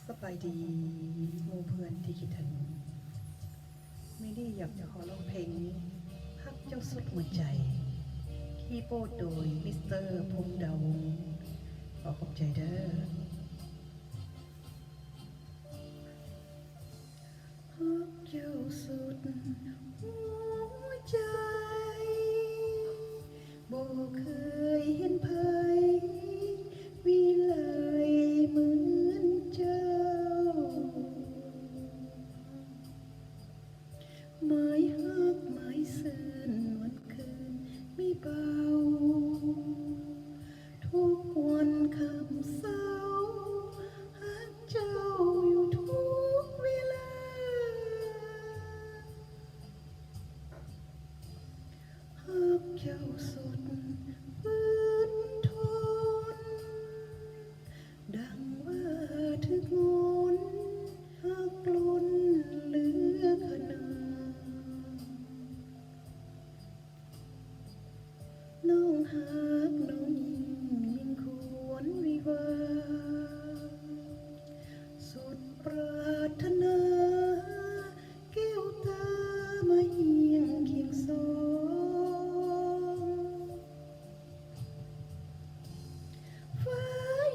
สบายดีหมู่เพื่อนที่คิดถึงไม่ได้อยากจะขอร้องเพลงนี้ฮักเจ้าสุดหัวใจคีย์บอร์ดโดยมิสเตอร์พงษ์ดาวงศ์ขอขอบใจเด้อฮักเจ้าสุดหัวใจบ่เคยเห็นไผวิไลเหมือนเจ้าหมายฮักหมายซื่นวันคืนไม่เบาทุกวันคำเศร้าฮักเจ้าอยู่ทุกเวลาฮักเจ้าสุดฝืนทนดังว่าถึกงนฮักล้นเหลือขนาน้องฮักน้องยิ่งควรวิวาสุดปรารถนาแก้วตามาเฮียงเคียงสองฟ้า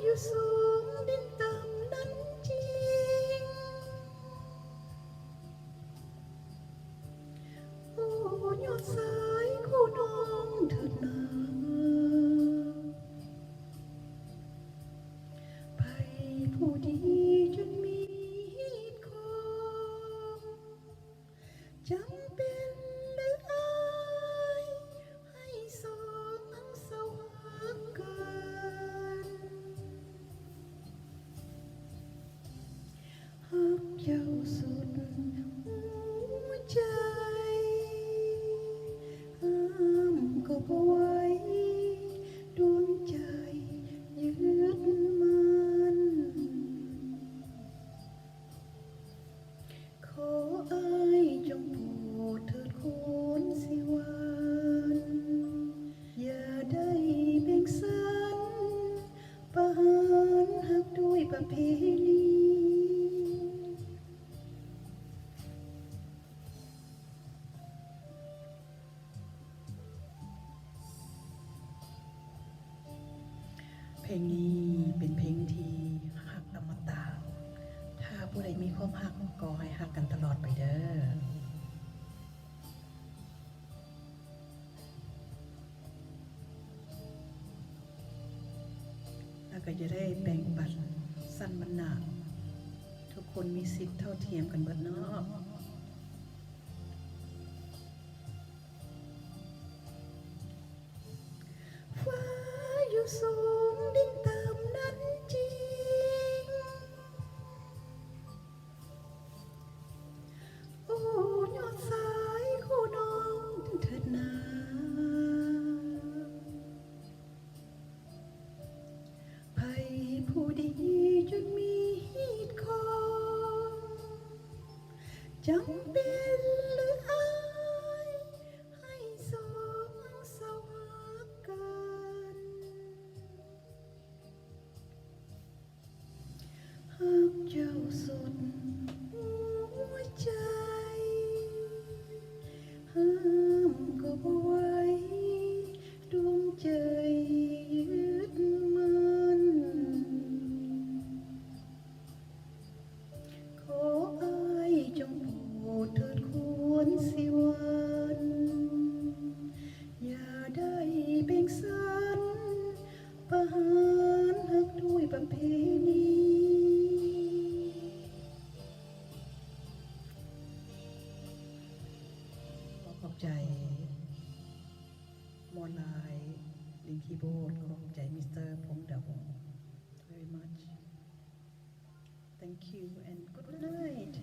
อยู่สูงดินต่ำนั้นจริงโอ้ยอดสายคู่น้องเถิดนาไปผู้ดีจนมีคองจำเป็นหรืออายให้สองทั้งสวัสดิ์กันฮักเจ้าสุดหัวใจห้ามก็บ่ไหวดวงใจยึดมันขออายจงโปรดเถิดคนสิวันอย่าได้แบ่งสันประหารหักด้วยประเพณีเพลงนี้เป็นเพลงที่ฮักอมตะถ้าผู้ใดมีความฮักก็ให้ฮักกันตลอดไปเด้อแล้วก็จะได้แบ่งปันสั้นบรรณาทุกคนมีสิทธิ์เท่าเทียมกันเบิดเนาะฟ้าอยู่สูงดินต่ำนั้นจริงโอ้ยอดสายคู่น้องเถิดนาไผผู้ดีจนมีคองจำเป็นหรืออายให้สองสวัสดิ์กันฮักเจ้าสุดหัวใจห้ามก็บ่ไหวดวงใจยึดมันขออายจงโปรดเถิดควรสิวันอย่าได้แบ่งสันประหารหักด้วยประเพณีขอบใจมอนไลน์ลิงคีย์บอร์ดขอบใจมิสเตอร์พงษ์ดาวงศ์ very much thank you and good night